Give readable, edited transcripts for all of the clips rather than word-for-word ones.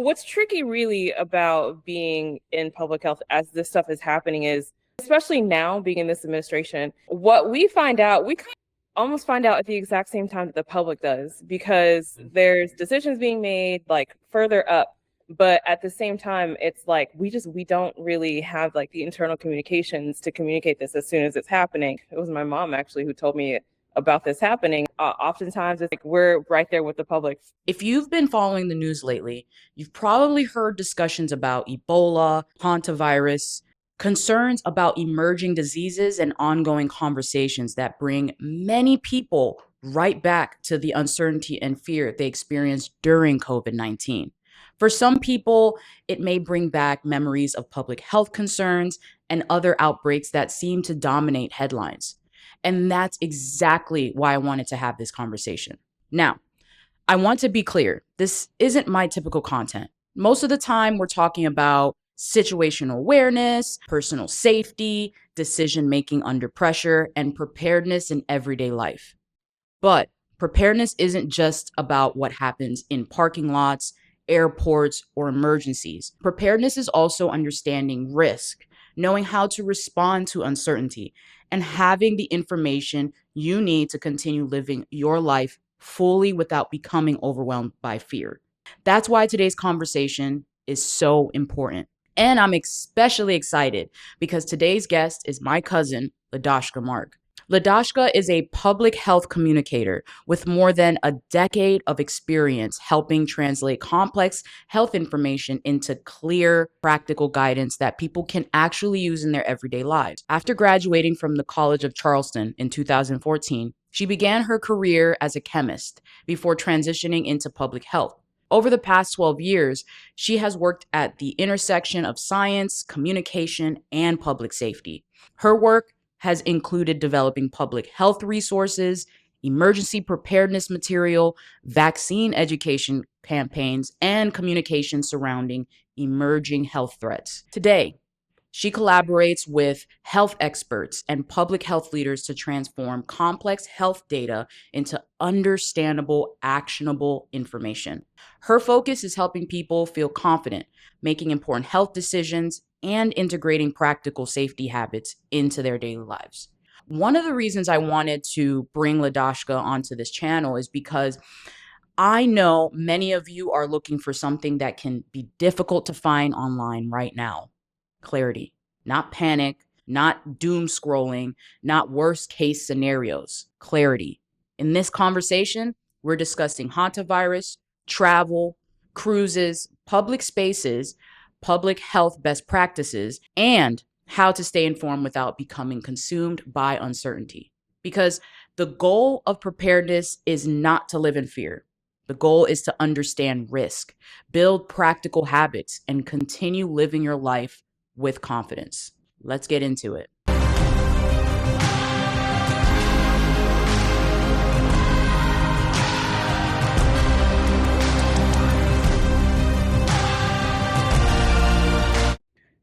What's tricky really about being in public health as this stuff is happening is, especially now being in this administration, what we find out, we kind of almost find out at the exact same time that the public does, because there's decisions being made like further up. But at the same time, it's like we don't really have like the internal communications to communicate this as soon as it's happening. It was my mom actually who told me about this happening. Oftentimes it's like we're right there with the public. If you've been following the news lately, you've probably heard discussions about Ebola, Hantavirus, concerns about emerging diseases, and ongoing conversations that bring many people right back to the uncertainty and fear they experienced during COVID-19. For some people, it may bring back memories of public health concerns and other outbreaks that seem to dominate headlines. And that's exactly why I wanted to have this conversation. Now, I want to be clear, this isn't my typical content. Most of the time, we're talking about situational awareness, personal safety, decision making under pressure, and preparedness in everyday life. But preparedness isn't just about what happens in parking lots, airports, or emergencies. Preparedness is also understanding risk, knowing how to respond to uncertainty, and having the information you need to continue living your life fully without becoming overwhelmed by fear. That's why today's conversation is so important. And I'm especially excited because today's guest is my cousin, Lidoshka Marc. Lidoshka is a public health communicator with more than a decade of experience helping translate complex health information into clear, practical guidance that people can actually use in their everyday lives. After graduating from the College of Charleston in 2014, she began her career as a chemist before transitioning into public health. Over the past 12 years, she has worked at the intersection of science, communication, and public safety. Her work has included developing public health resources, emergency preparedness material, vaccine education campaigns, and communication surrounding emerging health threats. Today, she collaborates with health experts and public health leaders to transform complex health data into understandable, actionable information. Her focus is helping people feel confident, making important health decisions, and integrating practical safety habits into their daily lives. One of the reasons I wanted to bring Lidoshka onto this channel is because I know many of you are looking for something that can be difficult to find online right now. Clarity, not panic, not doom scrolling, not worst case scenarios. Clarity. In this conversation, we're discussing hantavirus, travel, cruises, public spaces, public health best practices, and how to stay informed without becoming consumed by uncertainty. Because the goal of preparedness is not to live in fear. The goal is to understand risk, build practical habits, and continue living your life with confidence. Let's get into it.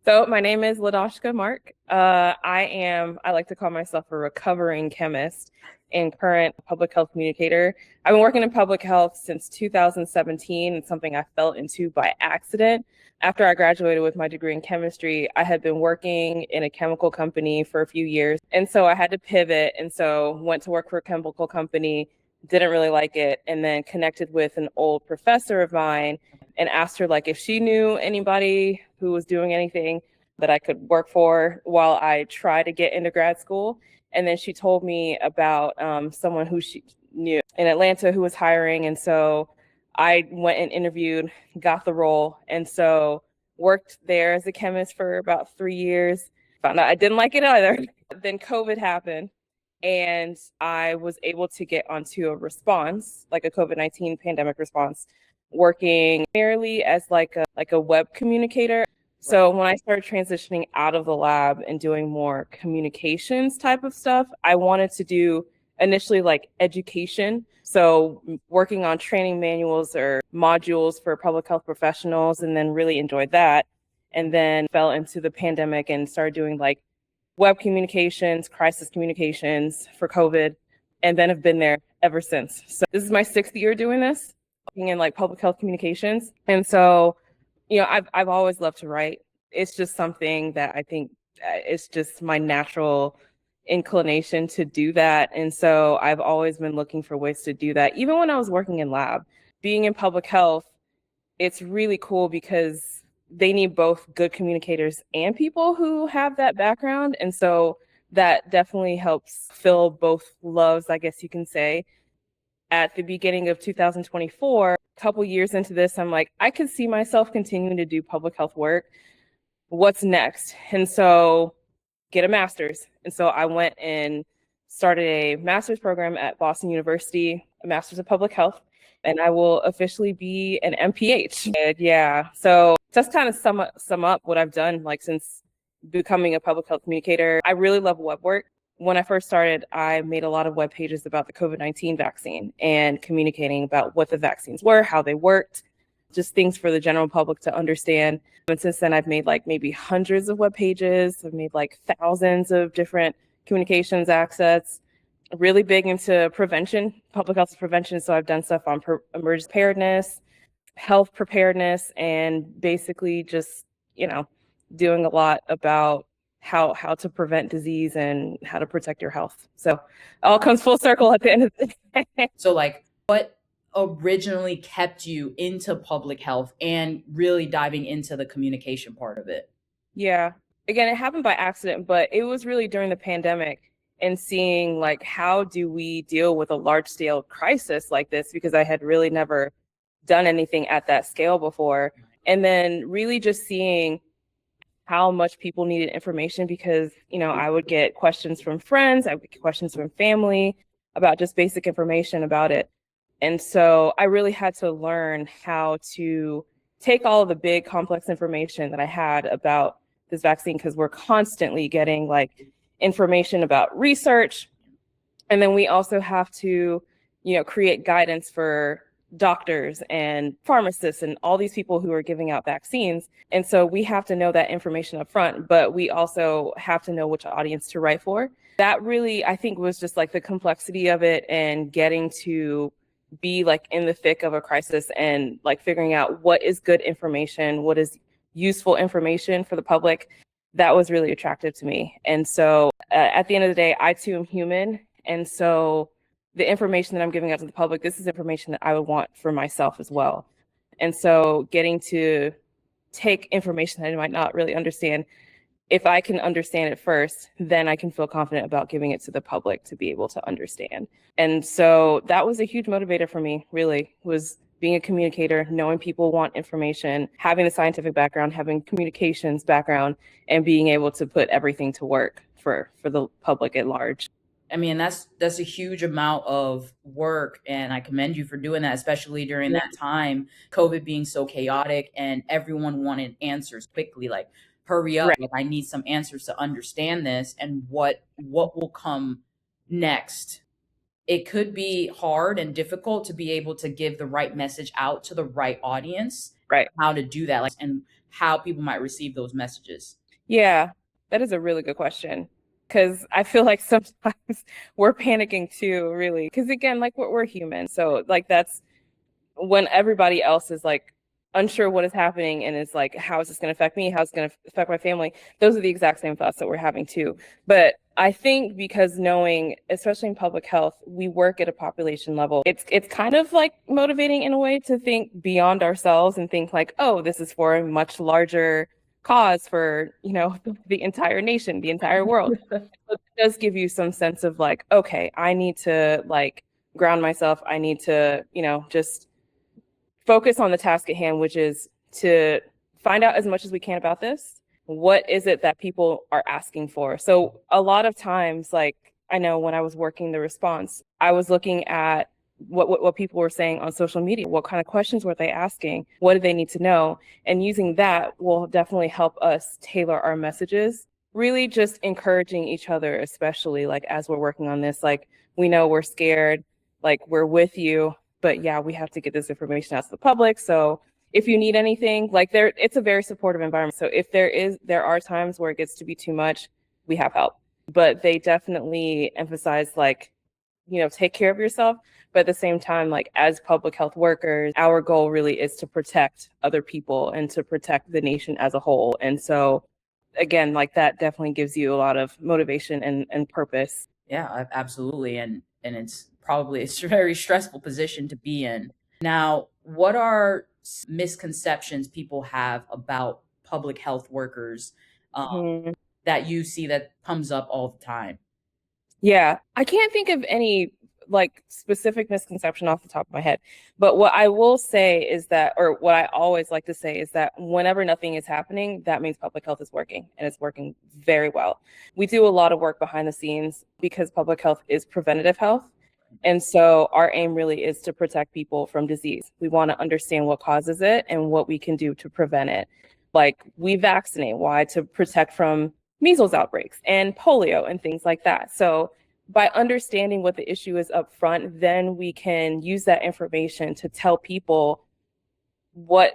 So my name is Lidoshka Marc. I like to call myself a recovering chemist and current public health communicator. I've been working in public health since 2017. It's something I fell into by accident. After I graduated with my degree in chemistry, I had been working in a chemical company for a few years. And so I had to pivot. And so went to work for a chemical company, didn't really like it, and then connected with an old professor of mine and asked her like if she knew anybody who was doing anything that I could work for while I tried to get into grad school. And then she told me about someone who she knew in Atlanta who was hiring. And so I went and interviewed, got the role. And so worked there as a chemist for about 3 years. Found out I didn't like it either. Then COVID happened and I was able to get onto a response, like a COVID-19 pandemic response, working merely as like a web communicator. So when I started transitioning out of the lab and doing more communications type of stuff, I wanted to do initially like education. So working on training manuals or modules for public health professionals, and then really enjoyed that. And then fell into the pandemic and started doing like web communications, crisis communications for COVID, and then have been there ever since. So this is my 6th year doing this, working in like public health communications. And so I've always loved to write. It's just something that I think it's just my natural inclination to do that. And so I've always been looking for ways to do that. Even when I was working in lab, being in public health, it's really cool because they need both good communicators and people who have that background. And so that definitely helps fill both loves, I guess you can say. At the beginning of 2024, a couple years into this, I'm like, I could see myself continuing to do public health work. What's next? And so get a master's. And so I went and started a master's program at Boston University, a master's of public health, and I will officially be an MPH. And yeah, so just kind of sum up what I've done like since becoming a public health communicator. I really love web work. When I first started, I made a lot of web pages about the COVID-19 vaccine and communicating about what the vaccines were, how they worked, just things for the general public to understand. And since then, I've made like maybe hundreds of web pages. I've made like thousands of different communications assets, really big into prevention, public health prevention. So I've done stuff on emergency preparedness, health preparedness, and basically just, doing a lot about how to prevent disease and how to protect your health. So it all comes full circle at the end of the day. So like what originally kept you into public health and really diving into the communication part of it? Yeah. Again, it happened by accident, but it was really during the pandemic and seeing like how do we deal with a large scale crisis like this, because I had really never done anything at that scale before. And then really just seeing how much people needed information because, I would get questions from friends, I would get questions from family about just basic information about it. And so I really had to learn how to take all of the big complex information that I had about this vaccine, because we're constantly getting like information about research. And then we also have to, create guidance for doctors and pharmacists and all these people who are giving out vaccines. And so we have to know that information up front, but we also have to know which audience to write for. That really, I think, was just like the complexity of it and getting to be like in the thick of a crisis and like figuring out what is good information, what is useful information for the public. That was really attractive to me. And so at the end of the day, I too am human. And so the information that I'm giving out to the public, this is information that I would want for myself as well. And so getting to take information that I might not really understand, if I can understand it first, then I can feel confident about giving it to the public to be able to understand. And so that was a huge motivator for me, really, was being a communicator, knowing people want information, having a scientific background, having communications background, and being able to put everything to work for the public at large. I mean, that's a huge amount of work, and I commend you for doing that, especially during that time, COVID being so chaotic and everyone wanted answers quickly, like hurry up, Right. like I need some answers to understand this and what will come next. It could be hard and difficult to be able to give the right message out to the right audience, Right. how to do that, like, and how people might receive those messages. Yeah, that is a really good question. Because I feel like sometimes we're panicking too, really. Because again, like we're human. So like that's when everybody else is like unsure what is happening and is like, how is this going to affect me? How is it going to affect my family? Those are the exact same thoughts that we're having too. But I think because knowing, especially in public health, we work at a population level, it's kind of like motivating in a way to think beyond ourselves and think like, oh, this is for a much larger cause for, the entire nation, the entire world. So it does give you some sense of like, okay, I need to like ground myself. I need to, just focus on the task at hand, which is to find out as much as we can about this. What is it that people are asking for? So a lot of times, like I know when I was working the response, I was looking at what people were saying on social media. What kind of questions were they asking? What do they need to know? And using that will definitely help us tailor our messages. Really just encouraging each other, especially like as we're working on this, like we know we're scared, like we're with you, but yeah, we have to get this information out to the public. So if you need anything, like it's a very supportive environment. So if there are times where it gets to be too much, we have help. But they definitely emphasize like, take care of yourself, But at the same time, like as public health workers, our goal really is to protect other people and to protect the nation as a whole. And so again, like that definitely gives you a lot of motivation and purpose. Yeah, absolutely. And it's a very stressful position to be in. Now, what are misconceptions people have about public health workers Mhm. that you see that comes up all the time? Yeah, I can't think of any like specific misconception off the top of my head. But what I will say is that, or what I always like to say is that whenever nothing is happening, that means public health is working and it's working very well. We do a lot of work behind the scenes because public health is preventative health. And so our aim really is to protect people from disease. We want to understand what causes it and what we can do to prevent it. Like we vaccinate, why? To protect from measles outbreaks and polio and things like that. So by understanding what the issue is up front, then we can use that information to tell people what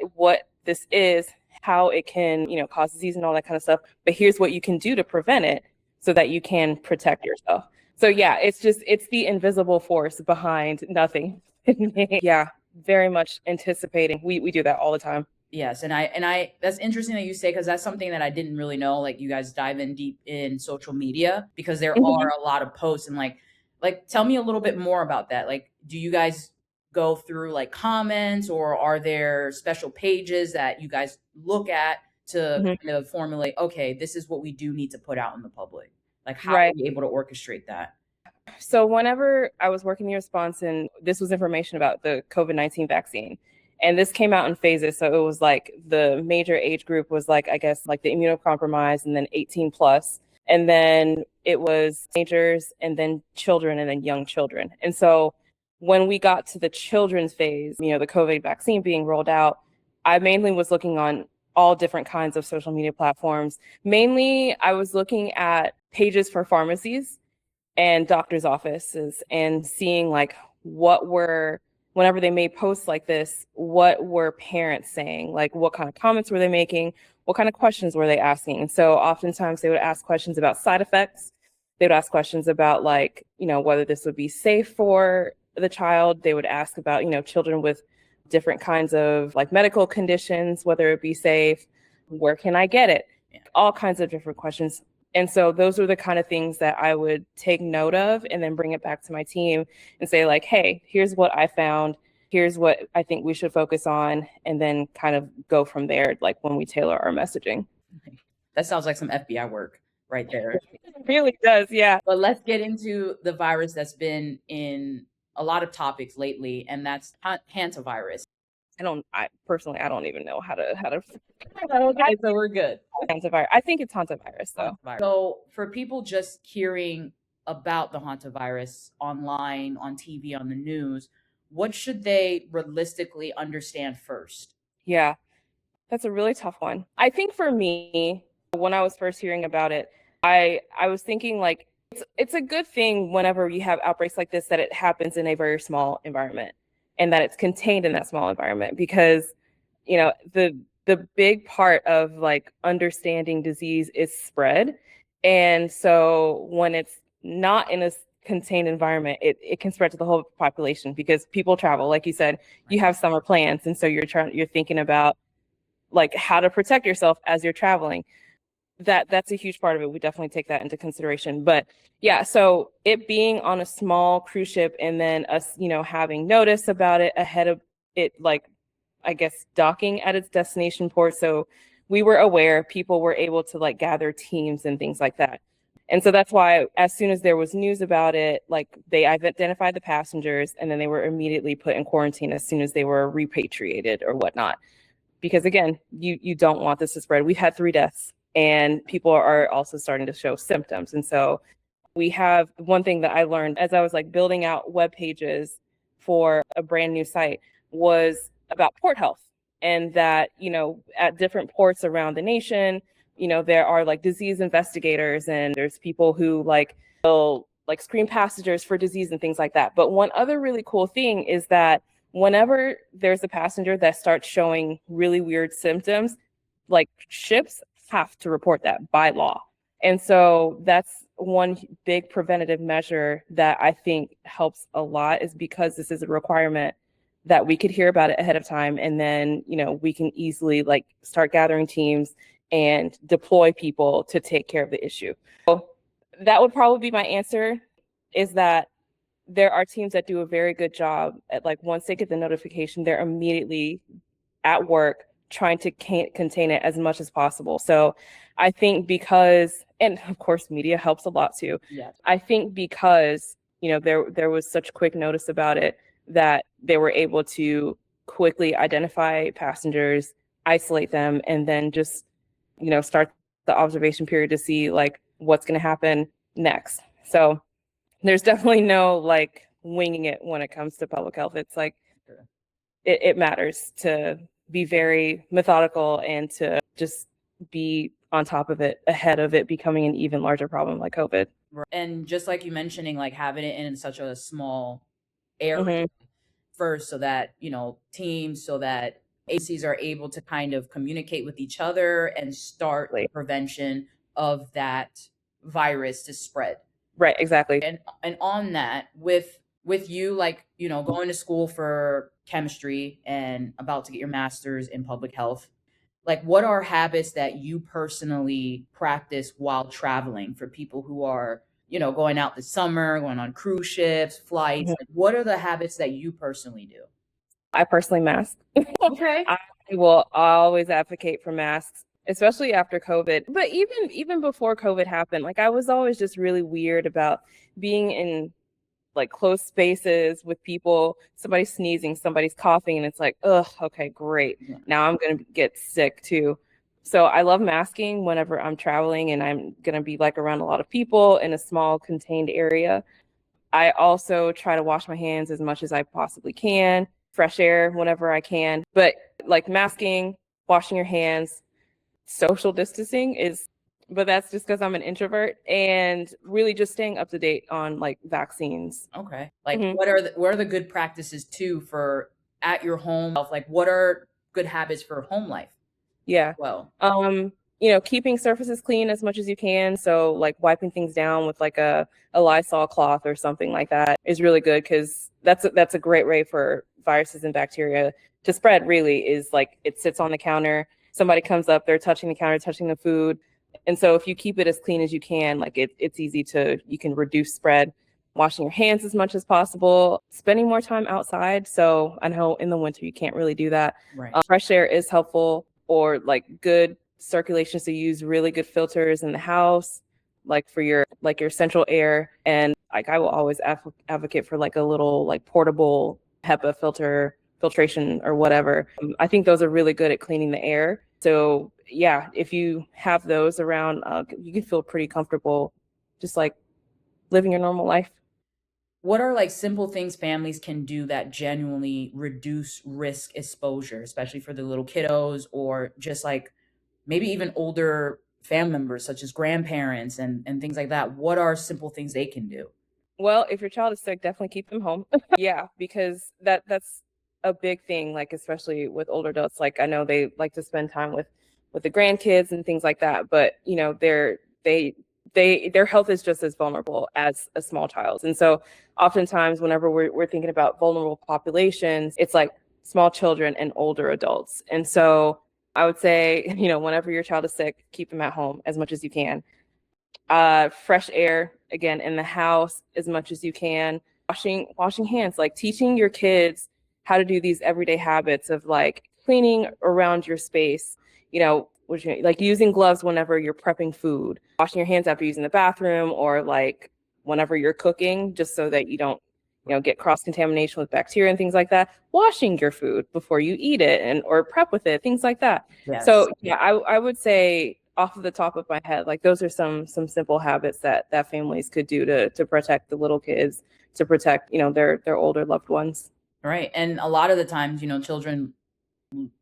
this is, how it can, cause disease and all that kind of stuff. But here's what you can do to prevent it so that you can protect yourself. So yeah, it's the invisible force behind nothing. Yeah, very much anticipating. We do that all the time. Yes, and I that's interesting that you say, because that's something that I didn't really know. Like you guys dive in deep in social media because there are a lot of posts and like tell me a little bit more about that. Like, do you guys go through like comments, or are there special pages that you guys look at to kind of formulate, okay, this is what we do need to put out in the public? Like, how are we able to orchestrate that? So whenever I was working in response, and this was information about the COVID-19 vaccine, and this came out in phases. So it was like the major age group was like, I guess, like the immunocompromised and then 18 plus. And then it was teenagers and then children and then young children. And so when we got to the children's phase, the COVID vaccine being rolled out, I mainly was looking on all different kinds of social media platforms. Mainly, I was looking at pages for pharmacies and doctors' offices and seeing like whenever they made posts like this, what were parents saying? Like what kind of comments were they making? What kind of questions were they asking? And so oftentimes they would ask questions about side effects. They would ask questions about like, whether this would be safe for the child. They would ask about, children with different kinds of like medical conditions, whether it be safe, where can I get it? All kinds of different questions. And so those are the kind of things that I would take note of and then bring it back to my team and say like, hey, here's what I found. Here's what I think we should focus on, and then kind of go from there, like when we tailor our messaging. That sounds like some FBI work right there. It really does, yeah. But let's get into the virus that's been in a lot of topics lately, and that's Hantavirus. I personally don't even know how to. Okay, so we're good. Hantavirus. I think it's hantavirus though. So for people just hearing about the hantavirus online, on TV, on the news, what should they realistically understand first? Yeah, that's a really tough one. I think for me, when I was first hearing about it, I was thinking like it's a good thing whenever you have outbreaks like this that it happens in a very small environment and that it's contained in that small environment, because the big part of like understanding disease is spread. And so when it's not in a contained environment, it can spread to the whole population because people travel. Like you said, you have summer plans. And so you're thinking about like how to protect yourself as you're traveling. That's a huge part of it. We definitely take that into consideration. But yeah, so it being on a small cruise ship and then us, having notice about it ahead of it, like, I guess, docking at its destination port. So we were aware, people were able to like gather teams and things like that. And so that's why as soon as there was news about it, like they identified the passengers and then they were immediately put in quarantine as soon as they were repatriated or whatnot. Because again, you don't want this to spread. We've had 3 deaths and people are also starting to show symptoms. And so we have one thing that I learned as I was like building out web pages for a brand new site was about port health, and that, at different ports around the nation, there are like disease investigators and there's people who like will like screen passengers for disease and things like that. But one other really cool thing is that whenever there's a passenger that starts showing really weird symptoms, like ships have to report that by law. And so that's one big preventative measure that I think helps a lot is because this is a requirement that we could hear about it ahead of time, and then, we can easily like start gathering teams and deploy people to take care of the issue. So that would probably be my answer, is that there are teams that do a very good job at, like, once they get the notification, they're immediately at work trying to contain it as much as possible. So I think because, and of course media helps a lot too. Yes. I think because, there was such quick notice about it, that they were able to quickly identify passengers, isolate them, and then just, start the observation period to see like what's going to happen next. So there's definitely no like winging it when it comes to public health. It's like, it matters to be very methodical and to just be on top of it ahead of it becoming an even larger problem like COVID. And just like you mentioning, like having it in such a small area first, so that, teams, so that agencies are able to kind of communicate with each other and start the prevention of that virus to spread. Right, exactly. And on that, with you, like, going to school for chemistry and about to get your master's in public health, like, what are habits that you personally practice while traveling for people who are, going out this summer, going on cruise ships, flights? Like, what are the habits that you personally do? I personally mask. Okay. I will always advocate for masks, especially after COVID. But even before COVID happened, like, I was always just really weird about being in like close spaces with people, somebody's sneezing, somebody's coughing, and it's like, ugh, okay, great. Now I'm gonna get sick too. So I love masking whenever I'm traveling and I'm gonna be like around a lot of people in a small contained area. I also try to wash my hands as much as I possibly can, fresh air whenever I can. But like masking, washing your hands, social distancing is, but that's just because I'm an introvert, and really just staying up to date on like vaccines. Okay. Like, what are the good practices too for at your home? Like, what are good habits for home life? Yeah. Well, Keeping surfaces clean as much as you can. So like wiping things down with like a Lysol cloth or something like that is really good, because that's a great way for viruses and bacteria to spread. Really, is like it sits on the counter. Somebody comes up, they're touching the counter, touching the food. And so if you keep it as clean as you can, like it's easy you can reduce spread. Washing your hands as much as possible, spending more time outside. So I know in the winter you can't really do that. right. Fresh air is helpful, or like good circulation. So use really good filters in the house, like for your central air. And like I will always advocate for like a little like portable HEPA filtration or whatever. I think those are really good at cleaning the air. So yeah, if you have those around, you can feel pretty comfortable just like living your normal life. What are like simple things families can do that genuinely reduce risk exposure, especially for the little kiddos, or just like maybe even older family members such as grandparents and things like that? What are simple things they can do? Well, if your child is sick, definitely keep them home. Yeah, because that's a big thing, like especially with older adults. Like I know they like to spend time with the grandkids and things like that, but their health is just as vulnerable as a small child. And so oftentimes whenever we're thinking about vulnerable populations, it's like small children and older adults. And so I would say, whenever your child is sick, keep them at home as much as you can. Fresh air, again, in the house as much as you can. Washing hands, like teaching your kids how to do these everyday habits of like cleaning around your space, like using gloves whenever you're prepping food, washing your hands after using the bathroom, or like whenever you're cooking, just so that you don't, get cross-contamination with bacteria and things like that. Washing your food before you eat it or prep with it, things like that. Yes. So yeah, I would say off of the top of my head, like those are some simple habits that families could do to protect the little kids, to protect, their older loved ones. Right. And a lot of the times, children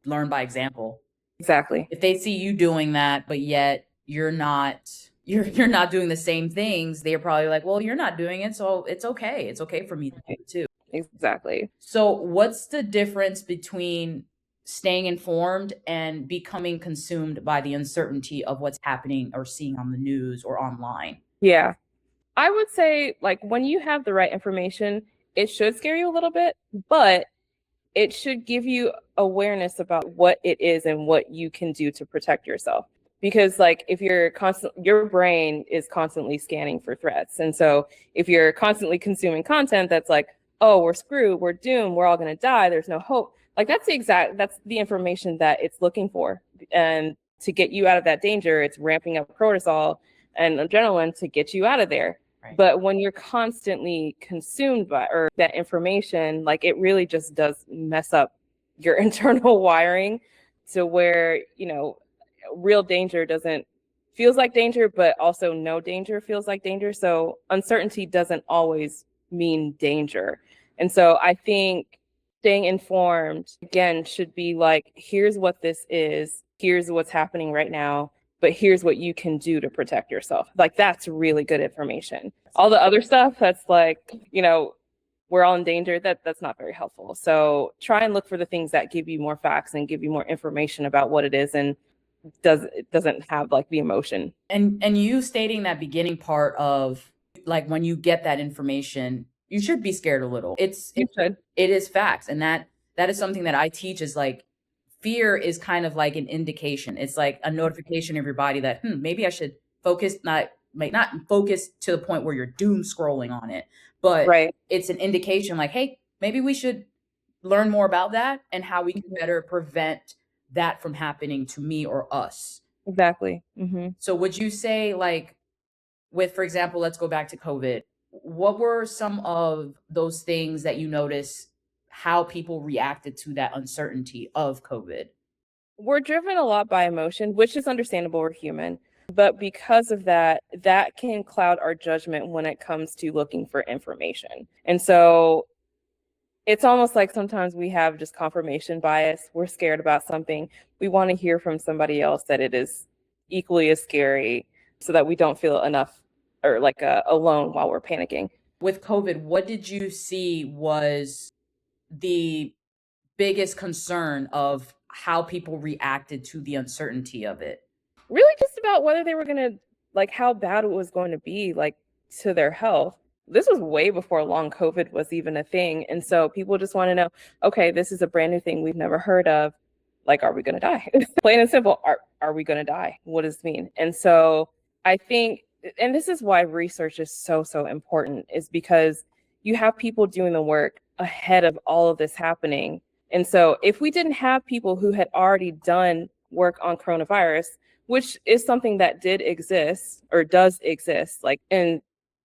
learn by example. Exactly. If they see you doing that, but yet you're not doing the same things, they're probably like, well, you're not doing it, so it's okay. It's okay for me to do it too. Exactly. So what's the difference between staying informed and becoming consumed by the uncertainty of what's happening or seeing on the news or online? Yeah. I would say, like, when you have the right information, it should scare you a little bit, but it should give you awareness about what it is and what you can do to protect yourself. Because like if you're constant, your brain is constantly scanning for threats. And so if you're constantly consuming content that's like, oh, we're screwed, we're doomed, we're all going to die, there's no hope. Like that's the information that it's looking for. And to get you out of that danger, it's ramping up cortisol and adrenaline to get you out of there. Right. But when you're constantly consumed by or that information, like it really just does mess up your internal wiring to where, real danger doesn't feels like danger, but also no danger feels like danger. So uncertainty doesn't always mean danger. And so I think staying informed again should be like, here's what this is, here's what's happening right now, but here's what you can do to protect yourself. Like that's really good information. All the other stuff that's like, we're all in danger, that's not very helpful. So try and look for the things that give you more facts and give you more information about what it is and it doesn't have like the emotion. And you stating that beginning part of like when you get that information, you should be scared a little. It is facts. And that is something that I teach is like fear is kind of like an indication. It's like a notification of your body that maybe I should focus, not focus to the point where you're doom scrolling on it, but right. It's an indication like, hey, maybe we should learn more about that and how we can better prevent that from happening to me or us. Exactly. Mm-hmm. So would you say like with, for example, let's go back to COVID. What were some of those things that you noticed how people reacted to that uncertainty of COVID? We're driven a lot by emotion, which is understandable. We're human. But because of that, that can cloud our judgment when it comes to looking for information. And so it's almost like sometimes we have just confirmation bias. We're scared about something. We want to hear from somebody else that it is equally as scary so that we don't feel enough or like alone while we're panicking. With COVID, what did you see was the biggest concern of how people reacted to the uncertainty of it? Really just about whether they were going to, like how bad it was going to be, like to their health. This was way before long COVID was even a thing. And so people just want to know, okay, this is a brand new thing we've never heard of. Like, are we going to die? Plain and simple. Are we going to die? What does this mean? And so I think, and this is why research is so, so important, is because you have people doing the work ahead of all of this happening. And so if we didn't have people who had already done work on coronavirus, which is something that did exist or does exist, like, and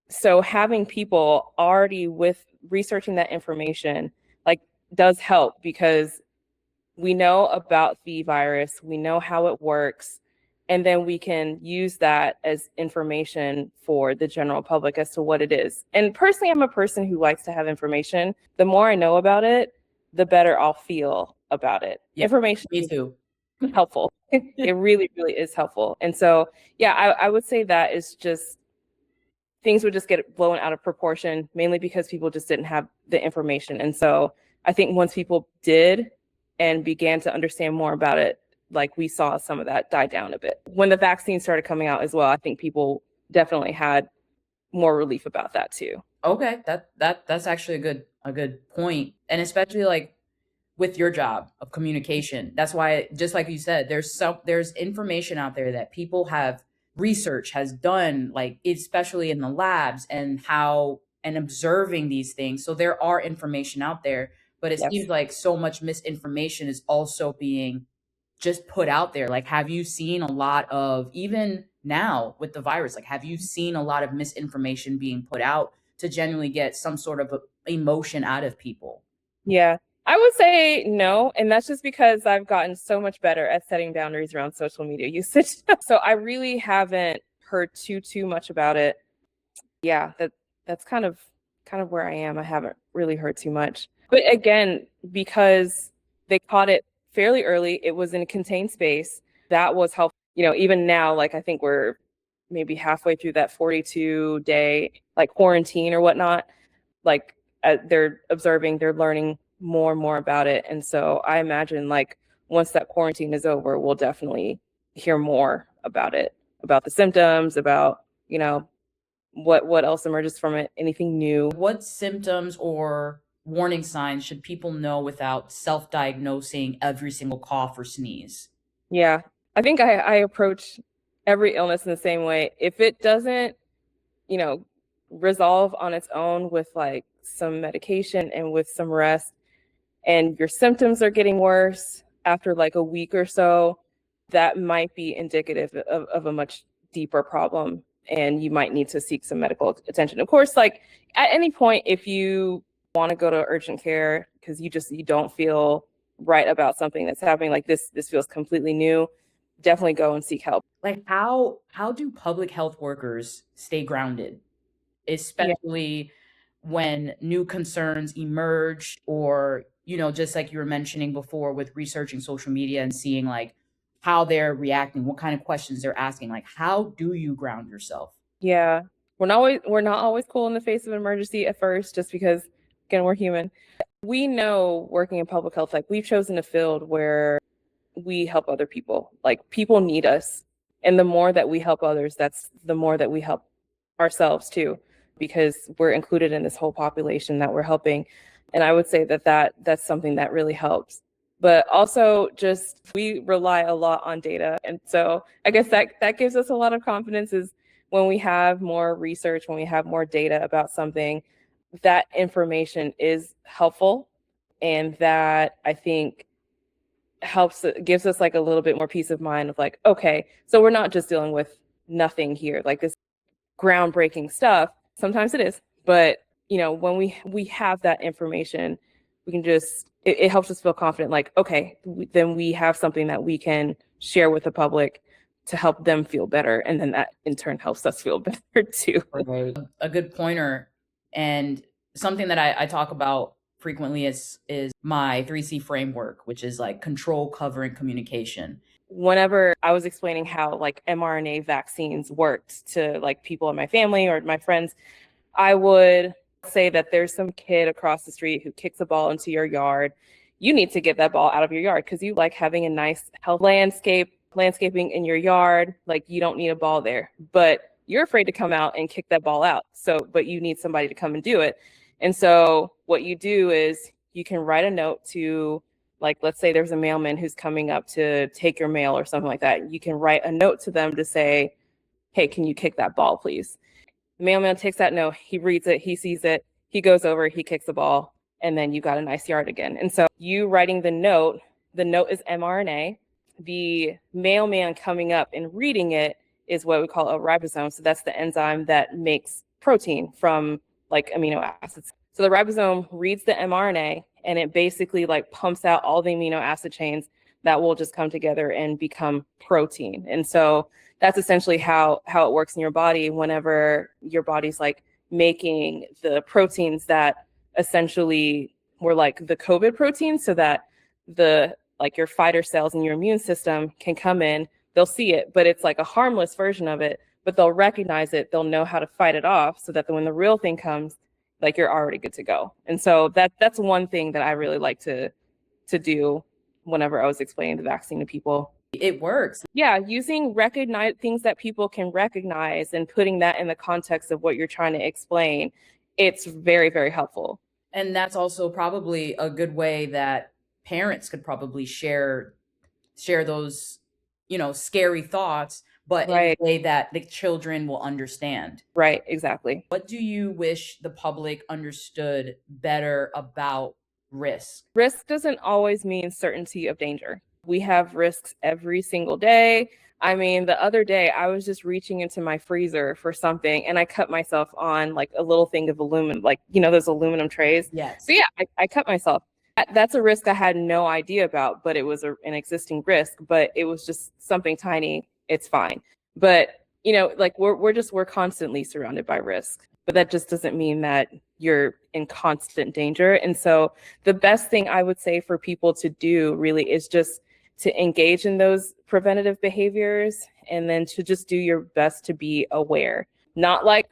so having people already with researching that information, like, does help because we know about the virus, we know how it works, and then we can use that as information for the general public as to what it is. And personally, I'm a person who likes to have information. The more I know about it, the better I'll feel about it. Yeah, information me too. Helpful. It really, really is helpful. And so, yeah, I would say that is just things would just get blown out of proportion, mainly because people just didn't have the information. And so I think once people did and began to understand more about it, like we saw some of that die down a bit. When the vaccine started coming out as well, I think people definitely had more relief about that too. Okay, that's actually a good point. And especially like with your job of communication. That's why, just like you said, there's information out there that people have research has done, like especially in the labs and observing these things. So there are information out there, but it seems like so much misinformation is also being just put out there. Like, have you seen a lot of, even now with the virus, like, have you seen a lot of misinformation being put out to genuinely get some sort of emotion out of people? Yeah. I would say no, and that's just because I've gotten so much better at setting boundaries around social media usage. So I really haven't heard too much about it. Yeah, that's kind of where I am. I haven't really heard too much. But again, because they caught it fairly early, it was in a contained space. That was helpful. Even now, like I think we're maybe halfway through that 42-day like quarantine or whatnot. Like they're observing, they're learning more and more about it. And so I imagine like once that quarantine is over, we'll definitely hear more about it, about the symptoms, about, what else emerges from it, anything new. What symptoms or warning signs should people know without self-diagnosing every single cough or sneeze? Yeah, I think I approach every illness in the same way. If it doesn't, you know, resolve on its own with like some medication and with some rest, and your symptoms are getting worse after like a week or so, that might be indicative of a much deeper problem. And you might need to seek some medical attention. Of course, like at any point, if you want to go to urgent care because you don't feel right about something that's happening, like this feels completely new, definitely go and seek help. Like how do public health workers stay grounded, Yeah. especially when new concerns emerge, or just like you were mentioning before with researching social media and seeing like how they're reacting, what kind of questions they're asking, like how do you ground yourself? Yeah. We're not always cool in the face of an emergency at first, just because again, we're human. We know working in public health, like we've chosen a field where we help other people. Like people need us. And the more that we help others, that's the more that we help ourselves too, because we're included in this whole population that we're helping. And I would say that's something that really helps. But also just we rely a lot on data. And so I guess that gives us a lot of confidence is when we have more research, when we have more data about something, that information is helpful. And that I think gives us like a little bit more peace of mind of like, okay, so we're not just dealing with nothing here, like this groundbreaking stuff. Sometimes it is, but when we have that information, we can just it helps us feel confident. Like, okay, then we have something that we can share with the public to help them feel better, and then that in turn helps us feel better too. Right. A good pointer, and something that I talk about frequently is my 3C framework, which is like control, cover, and communication. Whenever I was explaining how like mRNA vaccines worked to like people in my family or my friends, I would say that there's some kid across the street who kicks a ball into your yard. You need to get that ball out of your yard because you like having a nice health landscaping in your yard. Like you don't need a ball there, but you're afraid to come out and kick that ball out. So, but you need somebody to come and do it. And so what you do is you can write a note to, like, let's say there's a mailman who's coming up to take your mail or something like that. You can write a note to them to say, hey, can you kick that ball, please? The mailman takes that note, he reads it, he sees it, he goes over, he kicks the ball, and then you got a nice yard again. And so you writing the note is mRNA. The mailman coming up and reading it is what we call a ribosome. So that's the enzyme that makes protein from like amino acids. So the ribosome reads the mRNA and it basically like pumps out all the amino acid chains that will just come together and become protein. And so that's essentially how it works in your body whenever your body's like making the proteins that essentially were like the COVID proteins, so that the like your fighter cells in your immune system can come in, they'll see it, but it's like a harmless version of it, but they'll recognize it, they'll know how to fight it off so that when the real thing comes, like you're already good to go. And so that's one thing that I really like to do whenever I was explaining the vaccine to people. It works. Yeah, using recognize things that people can recognize and putting that in the context of what you're trying to explain, it's very, very helpful. And that's also probably a good way that parents could probably share those, scary thoughts, but in a way that the children will understand. Right, exactly. What do you wish the public understood better about risk? Risk doesn't always mean certainty of danger. We have risks every single day. I mean, the other day I was just reaching into my freezer for something and I cut myself on like a little thing of aluminum, like, those aluminum trays. Yes. So yeah, I cut myself. That's a risk I had no idea about, but it was an existing risk, but it was just something tiny. It's fine. But, like we're constantly surrounded by risk, but that just doesn't mean that you're in constant danger. And so the best thing I would say for people to do really is just to engage in those preventative behaviors and then to just do your best to be aware, not like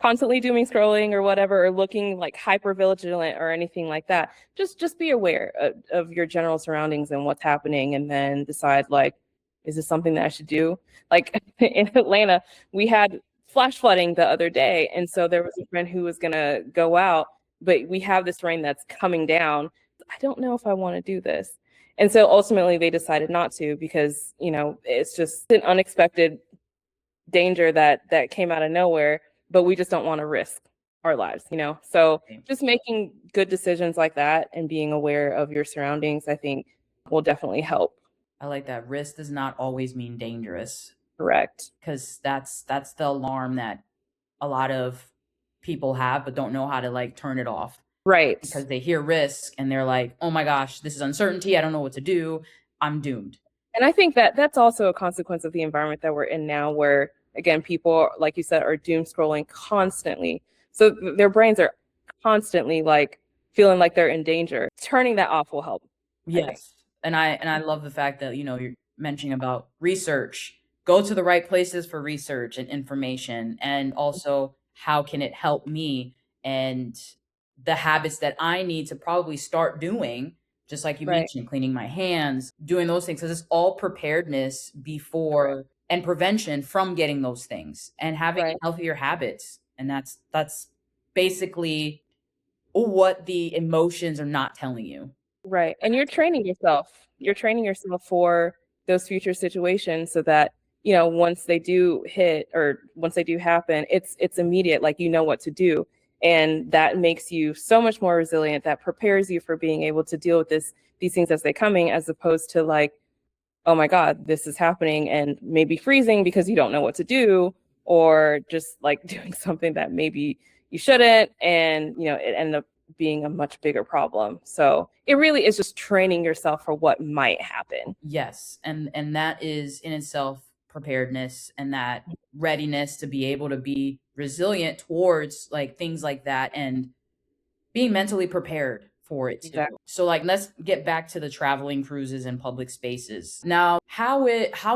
constantly dooming scrolling or whatever, or looking like hyper vigilant or anything like that. Just be aware of your general surroundings and what's happening, and then decide like, is this something that I should do? Like in Atlanta, we had flash flooding the other day. And so there was a friend who was going to go out, but we have this rain that's coming down. I don't know if I want to do this. And so ultimately they decided not to because, it's just an unexpected danger that came out of nowhere, but we just don't want to risk our lives. So just making good decisions like that and being aware of your surroundings, I think will definitely help. I like that. Risk does not always mean dangerous. Correct. Because that's the alarm that a lot of people have but don't know how to like turn it off. Right. Because they hear risk and they're like, oh my gosh, this is uncertainty. I don't know what to do. I'm doomed. And I think that that's also a consequence of the environment that we're in now, where, again, people, like you said, are doom scrolling constantly. So their brains are constantly like feeling like they're in danger. Turning that off will help. Yes. And I love the fact that, you're mentioning about research. Go to the right places for research and information. And also, how can it help me and the habits that I need to probably start doing, just like you mentioned, cleaning my hands, doing those things. Because it's all preparedness before and prevention from getting those things and having healthier habits. And that's basically what the emotions are not telling you. Right. And you're training yourself. You're training yourself for those future situations so that, once they do hit or once they do happen, it's immediate, like what to do. And that makes you so much more resilient. That prepares you for being able to deal with these things as they're coming, as opposed to like, oh my God, this is happening, and maybe freezing because you don't know what to do, or just like doing something that maybe you shouldn't, and it ended up being a much bigger problem. So it really is just training yourself for what might happen. Yes. And that is in itself preparedness, and that readiness to be able to be resilient towards like things like that, and being mentally prepared for it too. Exactly. So like let's get back to the traveling, cruises, and public spaces. Now, how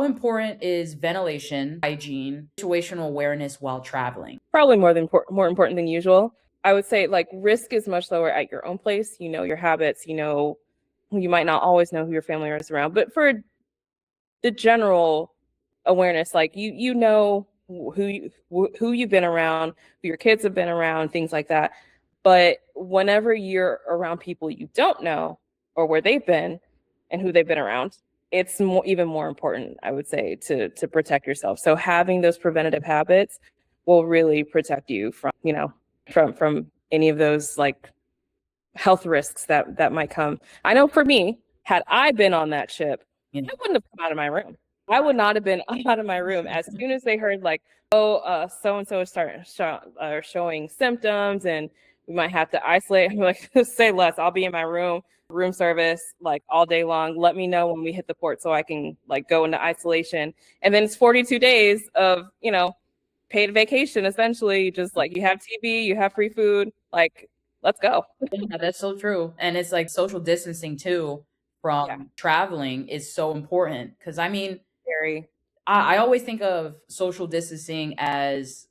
important is ventilation, hygiene, situational awareness while traveling? Probably more important than usual. I would say like risk is much lower at your own place. You know your habits. You might not always know who your family is around, but for the general awareness, like you know who you've been around, who your kids have been around, things like that. But whenever you're around people you don't know, or where they've been and who they've been around, it's even more important, I would say, to protect yourself. So having those preventative habits will really protect you from any of those like health risks that might come. I know for me, had I been on that ship, I wouldn't have come out of my room. I would not have been out of my room as soon as they heard like, oh, so and so is showing symptoms, and we might have to isolate. I'm like, say less. I'll be in my room service like all day long. Let me know when we hit the port so I can like go into isolation. And then it's 42 days of paid vacation, essentially. Just like you have TV, you have free food, like let's go. Yeah, that's so true. And it's like social distancing too from traveling is so important. Because I mean, Very. I always think of social distancing as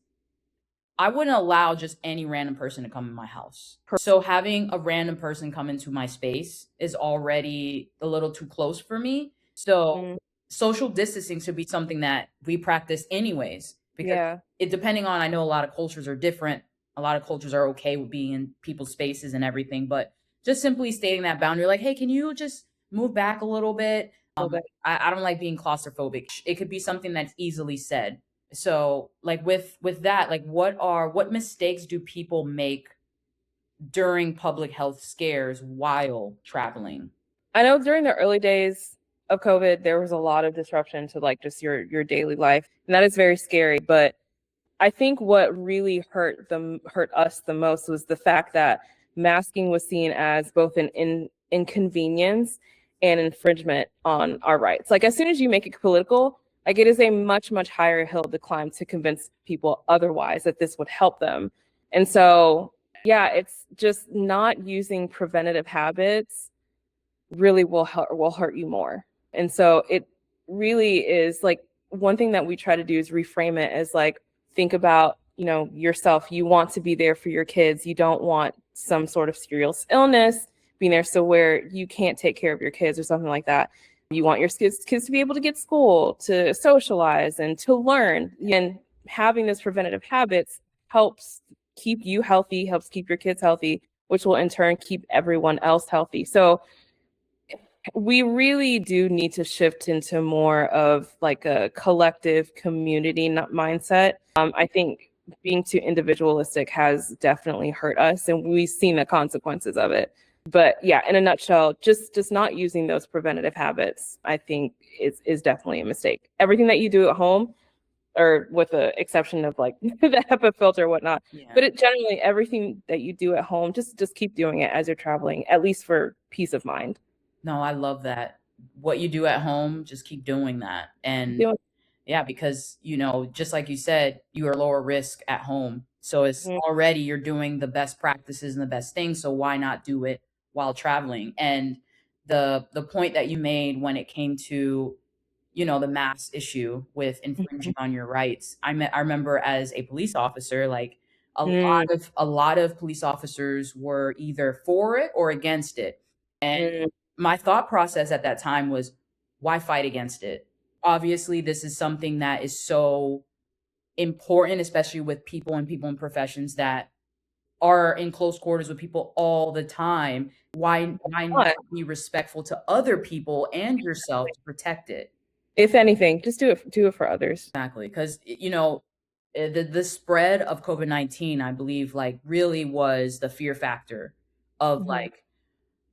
I wouldn't allow just any random person to come in my house. So having a random person come into my space is already a little too close for me. So social distancing should be something that we practice anyways. Because it depending on, I know a lot of cultures are different. A lot of cultures are okay with being in people's spaces and everything, but just simply stating that boundary, like, hey, can you just move back a little bit? I don't like being claustrophobic. It could be something that's easily said. So like with that, like what mistakes do people make during public health scares while traveling? I know during the early days of COVID, there was a lot of disruption to like just your daily life, and that is very scary. But I think what really hurt us the most was the fact that masking was seen as both an inconvenience and infringement on our rights. Like as soon as you make it political, like it is a much, much higher hill to climb to convince people otherwise that this would help them. And so, yeah, it's just not using preventative habits really will hurt you more. And so it really is like one thing that we try to do is reframe it as like, think about, yourself. You want to be there for your kids. You don't want some sort of serious illness being there so where you can't take care of your kids or something like that. You want your kids to be able to get school, to socialize, and to learn. And having those preventative habits helps keep you healthy, helps keep your kids healthy, which will in turn keep everyone else healthy. So we really do need to shift into more of like a collective community mindset. I think being too individualistic has definitely hurt us, and we've seen the consequences of it. But yeah, in a nutshell, just not using those preventative habits, I think is definitely a mistake. Everything that you do at home, or with the exception of like the HEPA filter or whatnot, but it generally everything that you do at home, just keep doing it as you're traveling, at least for peace of mind. No, I love that. What you do at home, just keep doing that. And Doing, yeah, because, just like you said, you are lower risk at home. So it's already you're doing the best practices and the best things. So why not do it while traveling? And the point that you made when it came to, the mass issue with infringing on your rights. I remember as a police officer, like a lot of police officers were either for it or against it. And my thought process at that time was, why fight against it? Obviously, this is something that is so important, especially with people in professions that are in close quarters with people all the time. Why not be respectful to other people and yourself to protect it? if anything, just do it for others. Exactly, because the spread of COVID-19, I believe, like really was the fear factor of like,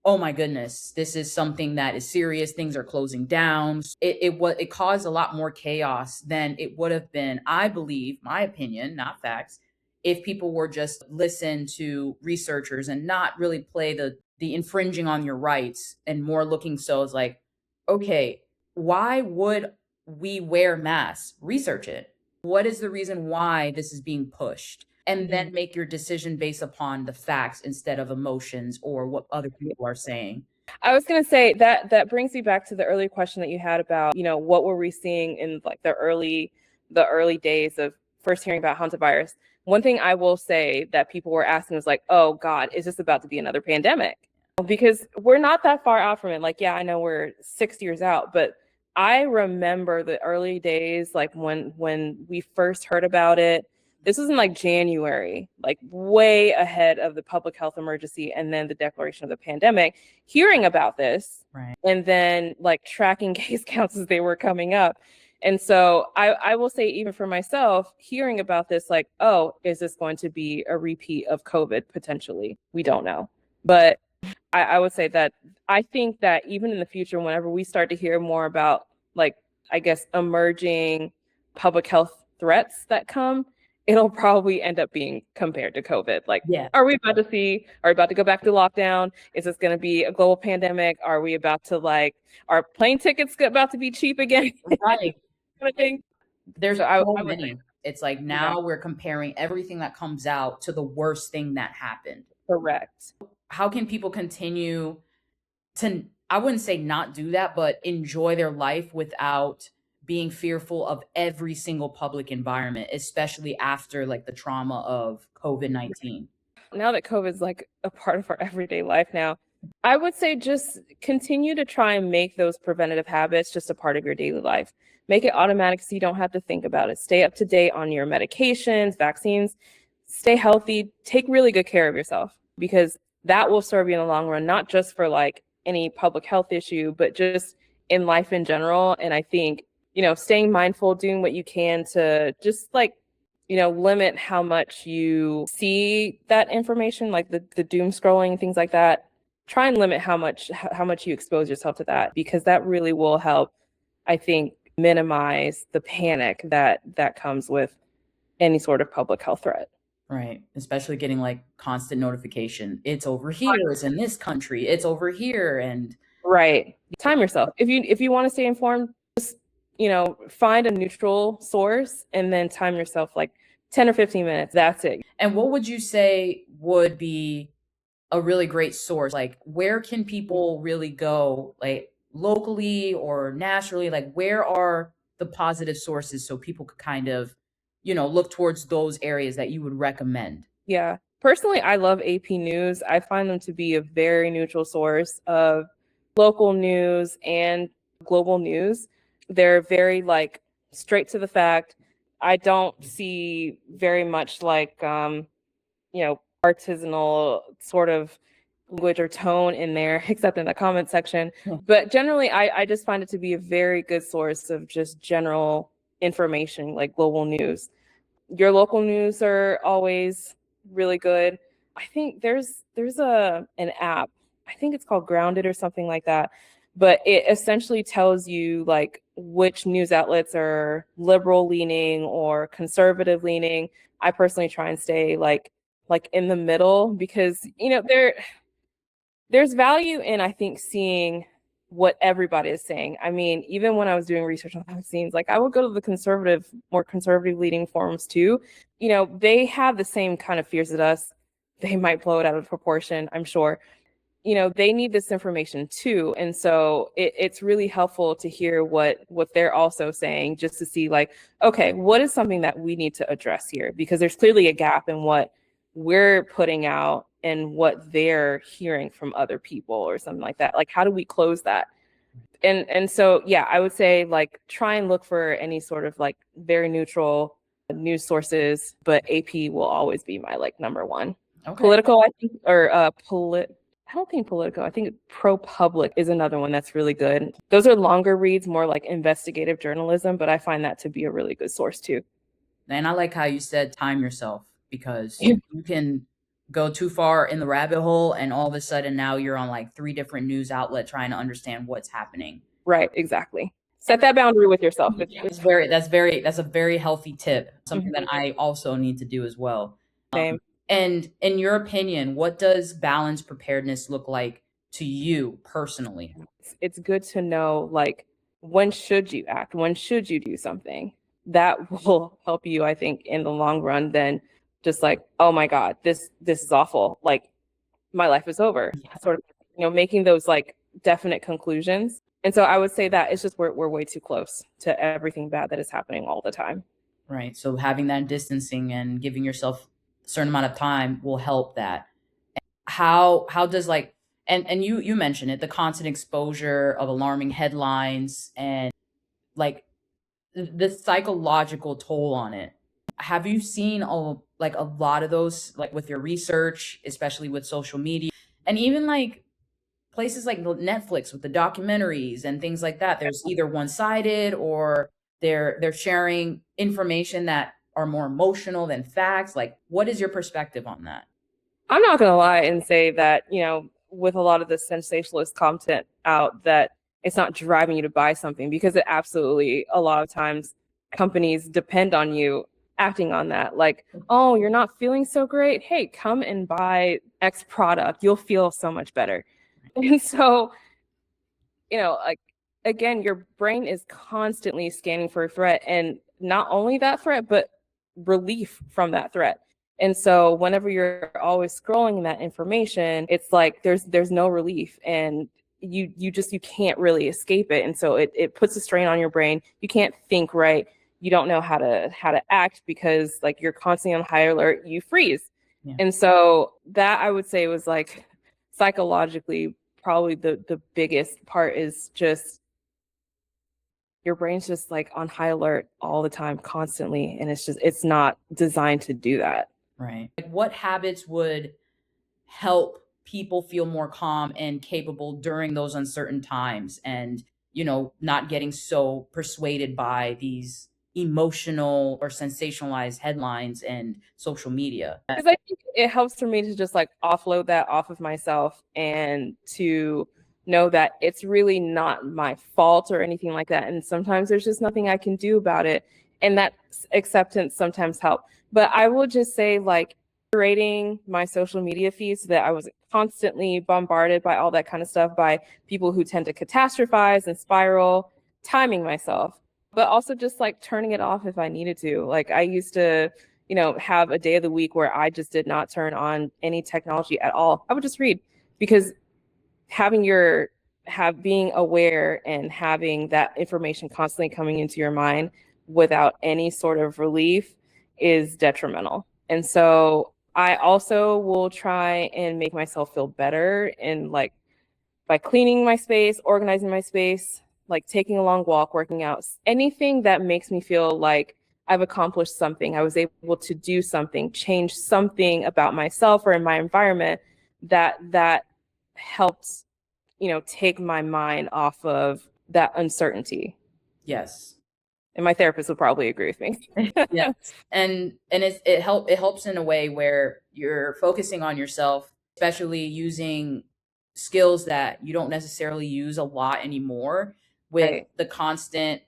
oh my goodness, this is something that is serious. Things are closing down. It caused a lot more chaos than it would have been, I believe, my opinion, not facts, if people were just listen to researchers and not really play the infringing on your rights and more looking so as like, okay, why would we wear masks? Research it. What is the reason why this is being pushed? And then make your decision based upon the facts instead of emotions or what other people are saying. I was going to say that brings me back to the earlier question that you had about, what were we seeing in like the early days of first hearing about hantavirus. One thing I will say that people were asking was like, oh God, is this about to be another pandemic? Because we're not that far out from it. Like, yeah, I know we're 6 years out, but I remember the early days, like when we first heard about it. This was in like January, like way ahead of the public health emergency and then the declaration of the pandemic, hearing about this, Right. and then like tracking case counts as they were coming up. And so I will say, even for myself, hearing about this, like, oh, is this going to be a repeat of COVID potentially? We don't know. But I would say that I think that even in the future, whenever we start to hear more about, like, I guess, emerging public health threats that come, it'll probably end up being compared to COVID. Like, are we about to go back to lockdown? Is this going to be a global pandemic? Are we about to are plane tickets about to be cheap again? Right. Kind of thing. There's so many. It's like now Yeah. we're comparing everything that comes out to the worst thing that happened. Correct. How can people continue to, I wouldn't say not do that, but enjoy their life without being fearful of every single public environment, especially after like the trauma of COVID-19? Now that COVID's like a part of our everyday life now, I would say just continue to try and make those preventative habits just a part of your daily life. Make it automatic so you don't have to think about it. Stay up to date on your medications, vaccines, stay healthy, take really good care of yourself, because that will serve you in the long run, not just for like any public health issue, but just in life in general. And I think, staying mindful, doing what you can to just like, limit how much you see that information, like the doom scrolling, things like that. Try and limit how much you expose yourself to that, because that really will help, I think, minimize the panic that comes with any sort of public health threat. Right. Especially getting like constant notification. It's over here. It's in this country. It's over here. And right. Time yourself. If you want to stay informed, just, find a neutral source and then time yourself like 10 or 15 minutes. That's it. And what would you say would be a really great source? Like, where can people really go, like locally or nationally? Like, where are the positive sources so people could kind of, look towards those areas that you would recommend? Yeah. Personally, I love AP News. I find them to be a very neutral source of local news and global news. They're very like straight to the fact. I don't see very much like, artisanal sort of language or tone in there, except in the comment section. Yeah. But generally, I just find it to be a very good source of just general information, like global news. Your local news are always really good. I think there's an app. I think it's called Grounded or something like that. But it essentially tells you like which news outlets are liberal leaning or conservative leaning. I personally try and stay like in the middle because there's value in, I think, seeing what everybody is saying. I mean, even when I was doing research on vaccines, like I would go to the more conservative leading forums too. They have the same kind of fears as us. They might blow it out of proportion, I'm sure. They need this information too. And so it's really helpful to hear what they're also saying, just to see like, okay, what is something that we need to address here? Because there's clearly a gap in what we're putting out and what they're hearing from other people or something like that. Like, how do we close that? And so, yeah, I would say like try and look for any sort of like very neutral news sources, but AP will always be my like number one. Okay. Political, I think, or I don't think Politico. I think ProPublic is another one that's really good. Those are longer reads, more like investigative journalism, but I find that to be a really good source too. And I like how you said time yourself, because you can go too far in the rabbit hole and all of a sudden now you're on like 3 different news outlets trying to understand what's happening. Right, exactly. Set that boundary with yourself. That's a very healthy tip. Something that I also need to do as well. Same. And in your opinion, what does balanced preparedness look like to you personally? It's good to know like when should you act? When should you do something? That will help you, I think, in the long run than just like, oh my God, this is awful. Like my life is over. Sort of, making those like definite conclusions. And so I would say that it's just we're way too close to everything bad that is happening all the time. Right. So having that distancing and giving yourself a certain amount of time will help that. How does like and you mentioned it, the constant exposure of alarming headlines and like the psychological toll on it. Have you seen like a lot of those like with your research, especially with social media and even like places like Netflix with the documentaries and things like that? There's either one-sided or they're sharing information that are more emotional than facts. Like, what is your perspective on that? I'm not going to lie and say that, with a lot of the sensationalist content out, that it's not driving you to buy something, because it absolutely, a lot of times, companies depend on you acting on that. Like, oh, you're not feeling so great. Hey, come and buy X product. You'll feel so much better. And so, like, again, your brain is constantly scanning for a threat, and not only that threat, but relief from that threat. And so whenever you're always scrolling that information, it's like there's no relief, and you can't really escape it. And so it puts a strain on your brain. You can't think right. You don't know how to act, because like you're constantly on high alert, you freeze. Yeah. And so that, I would say, was like psychologically probably the biggest part, is just your brain's just like on high alert all the time, constantly. And it's not designed to do that. Right. Like, what habits would help people feel more calm and capable during those uncertain times, and, not getting so persuaded by these emotional or sensationalized headlines and social media? Because I think it helps for me to just like offload that off of myself, and to know that it's really not my fault or anything like that. And sometimes there's just nothing I can do about it. And that acceptance sometimes helps. But I will just say, like, curating my social media feeds so that I was constantly bombarded by all that kind of stuff, by people who tend to catastrophize and spiral, timing myself, but also just like turning it off if I needed to. Like, I used to, have a day of the week where I just did not turn on any technology at all. I would just read, because being aware and having that information constantly coming into your mind without any sort of relief is detrimental. And so I also will try and make myself feel better, and like by cleaning my space, organizing my space, like taking a long walk, working out, anything that makes me feel like I've accomplished something. I was able to do something, change something about myself or in my environment that helped, take my mind off of that uncertainty. Yes. And my therapist would probably agree with me. Yes. And it helps in a way where you're focusing on yourself, especially using skills that you don't necessarily use a lot anymore with Right. the constant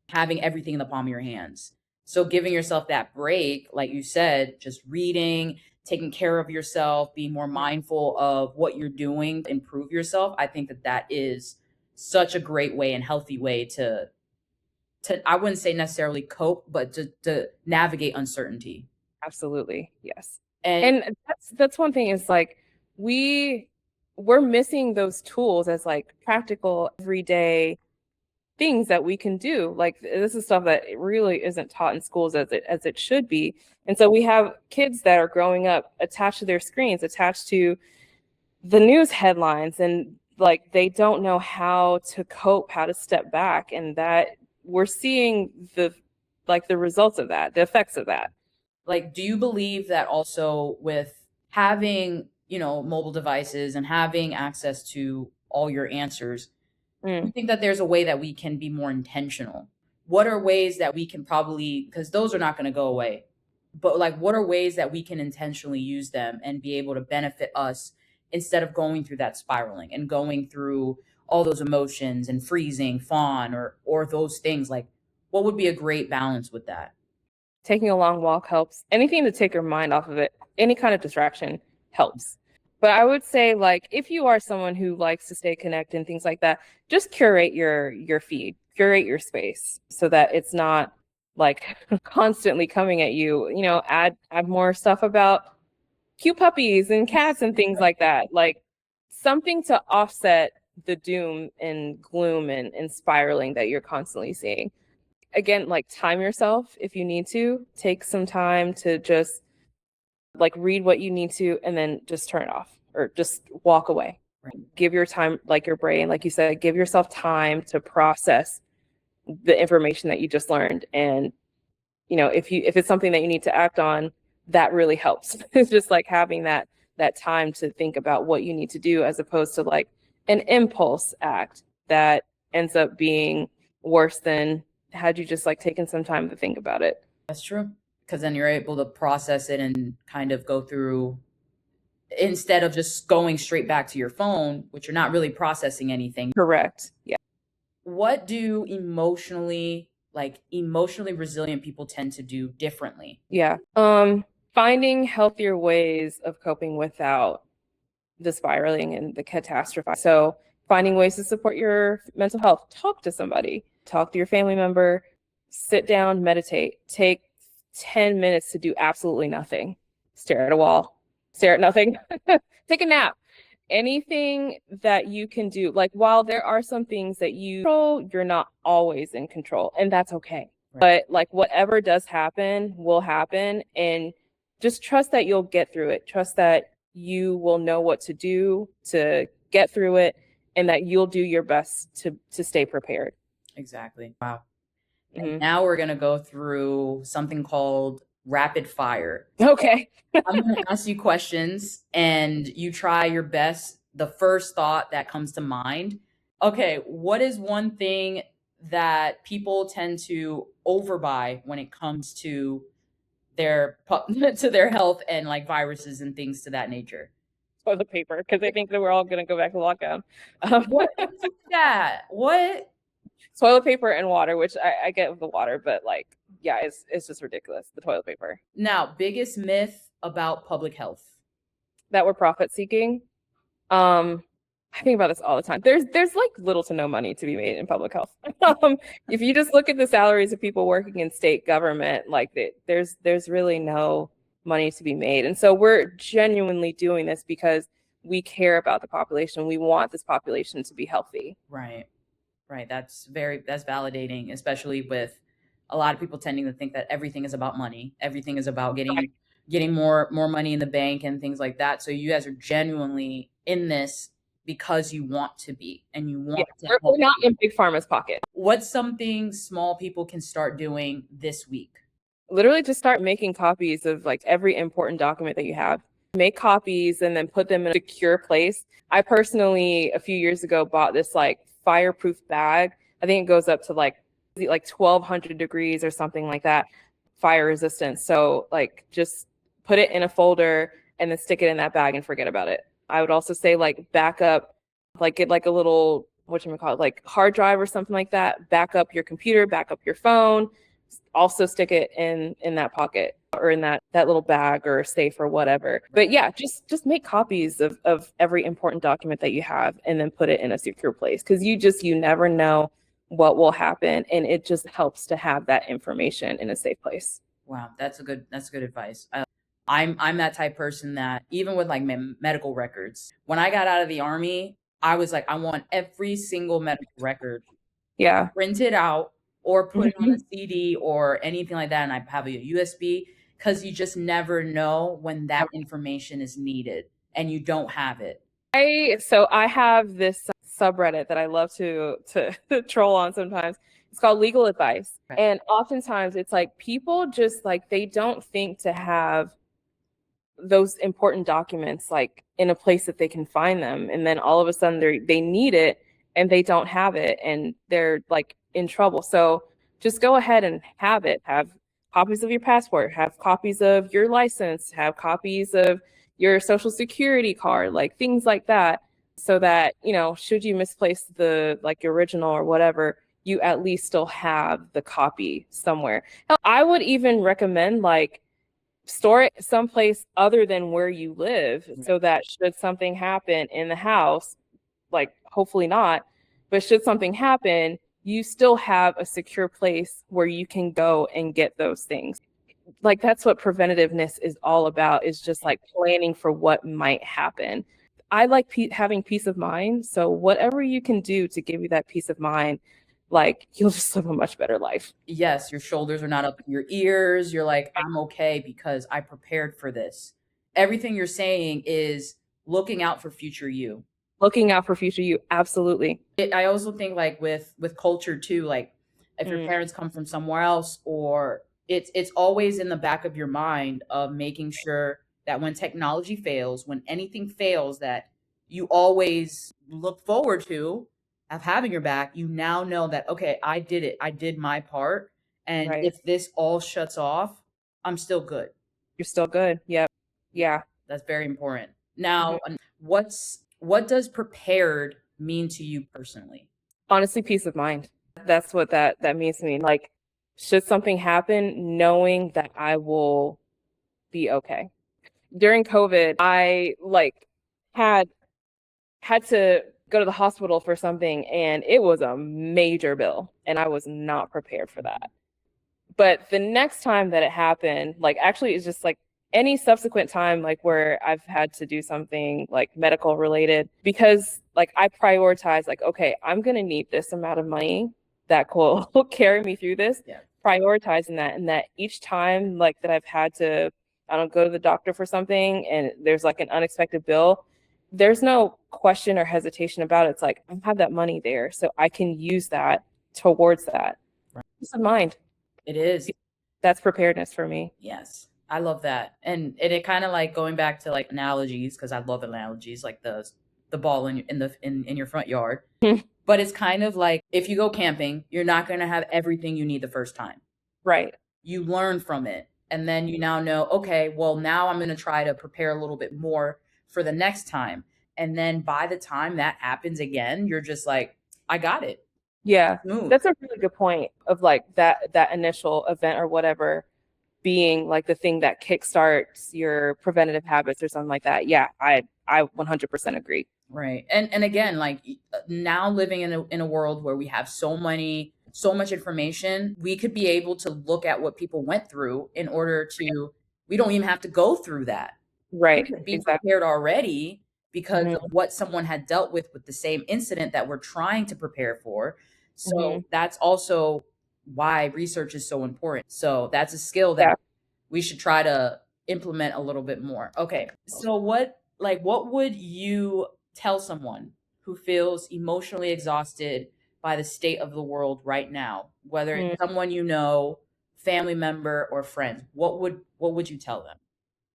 having everything in the palm of your hands. So giving yourself that break, like you said, just reading, taking care of yourself, being more mindful of what you're doing, improve yourself. I think that that is such a great way and healthy way to I wouldn't say necessarily cope, but to navigate uncertainty. Absolutely. Yes. And And that's one thing is like we we're missing those tools as like practical everyday things that we can do. Like this is stuff that really isn't taught in schools as it should be. And so we have kids that are growing up attached to their screens, attached to the news headlines, and like they don't know how to cope, how to step back, and that we're seeing the results of that, the effects of that. like, do you believe that also with having, mobile devices and having access to all your answers, you Mm. think that there's a way that we can be more intentional? What are ways that we can probably, because those are not going to go away, but like, what are ways that we can intentionally use them and be able to benefit us instead of going through that spiraling and going through all those emotions and freezing, fawn, or those things? Like, what would be a great balance with that? Taking a long walk helps. Anything to take your mind off of it, any kind of distraction helps. But I would say like if you are someone who likes to stay connected and things like that, just curate your feed, curate your space so that it's not like constantly coming at you. Add more stuff about cute puppies and cats and things like that. Like something to offset the doom and gloom and spiraling that you're constantly seeing. Again, like time yourself if you need to. Take some time to just like read what you need to and then just turn it off or just walk away. Right. Give your time, like your brain, like you said, give yourself time to process the information that you just learned. And if it's something that you need to act on, that really helps. It's just like having that time to think about what you need to do as opposed to like an impulse act that ends up being worse than had you just like taken some time to think about it. That's true. Because then you're able to process it and kind of go through instead of just going straight back to your phone, which you're not really processing anything. Correct. Yeah. What do emotionally resilient people tend to do differently? Yeah. Finding healthier ways of coping without the spiraling and the catastrophe. So finding ways to support your mental health. Talk to somebody, talk to your family member, sit down, meditate, take 10 minutes to do absolutely nothing, stare at a wall, stare at nothing, take a nap. Anything that you can do, like while there are some things that you control, you're not always in control, and that's okay. Right. But like whatever does happen will happen, and just trust that you'll get through it. Trust that you will know what to do to get through it, and that you'll do your best to stay prepared. Exactly. Wow. And Mhm. now we're going to go through something called rapid fire. Okay. I'm going to ask you questions and you try your best. The first thought that comes to mind. Okay, what is one thing that people tend to overbuy when it comes to their to their health and like viruses and things to that nature? Toilet paper, because I think that we're all going to go back to lockdown. What is that? What? Toilet paper and water, which I get with the water, but like, yeah, it's just ridiculous. The toilet paper. Now, biggest myth about public health. That we're profit seeking. Um, I think about this all the time. There's like little to no money to be made in public health. If you just look at the salaries of people working in state government, like there's really no money to be made. And so we're genuinely doing this because we care about the population. We want this population to be healthy. Right. Right. That's validating, especially with a lot of people tending to think that everything is about money. Everything is about getting more money in the bank and things like that. So you guys are genuinely in this because you want to be and you want to help. We're not in big pharma's pocket. What's something small people can start doing this week? Literally just start making copies of like every important document that you have. Make copies and then put them in a secure place. I personally, a few years ago, bought this like fireproof bag. I think it goes up to like 1200 degrees or something like that, fire resistance. So like just put it in a folder and then stick it in that bag and forget about it. I would also say like back up, like get like a little, whatchamacallit, like hard drive or something like that. Back up your computer, back up your phone, also stick it in that pocket or in that little bag or safe or whatever. But yeah, just make copies of every important document that you have and then put it in a secure place, because you never know what will happen, and it just helps to have that information in a safe place. Wow, that's good advice. I'm that type person that even with like medical records, when I got out of the army, I was like, I want every single medical record Yeah. printed out or put it on a Mhm. CD or anything like that, and I have a USB, because you just never know when that information is needed and you don't have it. So I have this subreddit that I love to troll on sometimes. It's called Legal Advice. Right. And oftentimes it's like people just like they don't think to have those important documents like in a place that they can find them, and then all of a sudden they need it and they don't have it and they're like in trouble. So just go ahead and have copies of your passport, have copies of your license, have copies of your social security card, like things like that, so that should you misplace the like original or whatever, you at least still have the copy somewhere. I would even recommend like store it someplace other than where you live, so that should something happen in the house, like hopefully not, but should something happen, you still have a secure place where you can go and get those things. Like that's what preventativeness is all about, is just like planning for what might happen. I like having peace of mind, so whatever you can do to give you that peace of mind, like you'll just live a much better life. Yes, your shoulders are not up to your ears. You're like, I'm okay because I prepared for this. Everything you're saying is looking out for future you. Looking out for future you, absolutely. I also think like with culture too, like if your Mm. parents come from somewhere else, or it's always in the back of your mind of making sure that when technology fails, when anything fails, that you always look forward to of having your back. You now know that, okay, I did it. I did my part. And Right. if this all shuts off, I'm still good. You're still good. Yep. Yeah. That's very important. Mhm. Now, what does prepared mean to you personally? Honestly, peace of mind. That's what that means to me. Like, should something happen, knowing that I will be okay. During COVID, I like had had to go to the hospital for something, and it was a major bill, and I was not prepared for that. But the next time that it happened, like actually it's just like any subsequent time like where I've had to do something like medical related, because like I prioritize like, okay, I'm gonna need this amount of money that will carry me through this. Yeah. Prioritizing that, and that each time like that I've had to, I don't go to the doctor for something and there's like an unexpected bill, there's no question or hesitation about it. It's like I have that money there, so I can use that towards that. Right. Peace of mind. It is. That's preparedness for me. Yes. I love that. And it kind of like going back to like analogies, because I love analogies, like the ball in your front yard. But it's kind of like if you go camping, you're not going to have everything you need the first time. Right. You learn from it. And then you now know, okay, well, now I'm going to try to prepare a little bit more for the next time. And then by the time that happens again, you're just like, I got it. Yeah. Smooth. That's a really good point of like that initial event or whatever being like the thing that kickstarts your preventative habits or something like that. Yeah, I 100% agree. Right. And again, like now living in a world where we have so much information, we could be able to look at what people went through in order to, we don't even have to go through that. We Right. could be Exactly. prepared already because Mhm. of what someone had dealt with the same incident that we're trying to prepare for. So Mhm. that's also why research is so important. So that's a skill that Yeah. we should try to implement a little bit more. Okay. So what would you tell someone who feels emotionally exhausted by the state of the world right now, whether it's Mm. someone you know, family member, or friends, what would you tell them?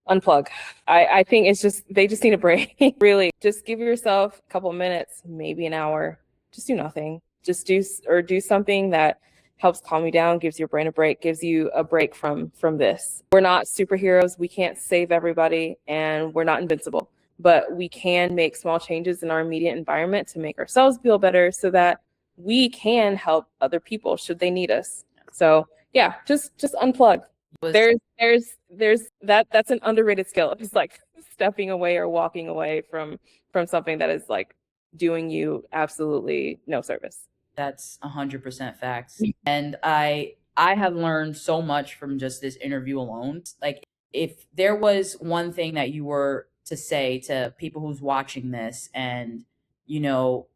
Unplug. I think it's just they just need a break. Really, just give yourself a couple minutes, maybe an hour. Just do nothing. Just do something that helps calm you down, gives your brain a break, gives you a break from this. We're not superheroes. We can't save everybody, and we're not invincible. But we can make small changes in our immediate environment to make ourselves feel better, so that we can help other people should they need us. So yeah, just unplug. Was There's that's an underrated skill. It's like stepping away or walking away from something that is like doing you absolutely no service. That's 100% facts. And I have learned so much from just this interview alone. Like, if there was one thing that you were to say to people who's watching this and, you know,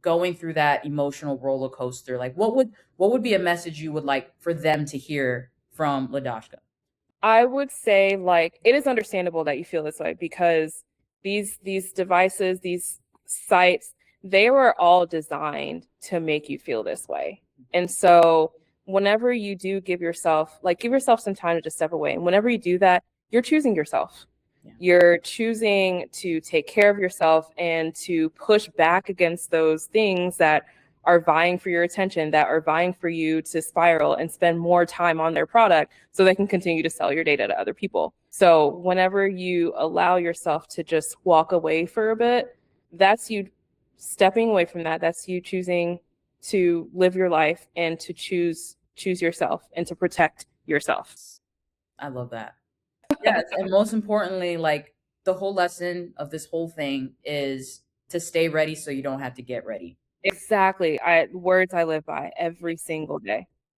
going through that emotional roller coaster, like what would be a message you would like for them to hear from Lidoshka? I would say like it is understandable that you feel this way because these devices, these sites, they were all designed to make you feel this way. And so whenever you do give yourself some time to just step away. And whenever you do that, you're choosing yourself. Yeah. You're choosing to take care of yourself and to push back against those things that are vying for your attention, that are vying for you to spiral and spend more time on their product so they can continue to sell your data to other people. So whenever you allow yourself to just walk away for a bit, that's you stepping away from that. That's you choosing to live your life and to choose yourself and to protect yourself. I love that. Yes, and most importantly, like, the whole lesson of this whole thing is to stay ready so you don't have to get ready. Exactly. Words I live by every single day.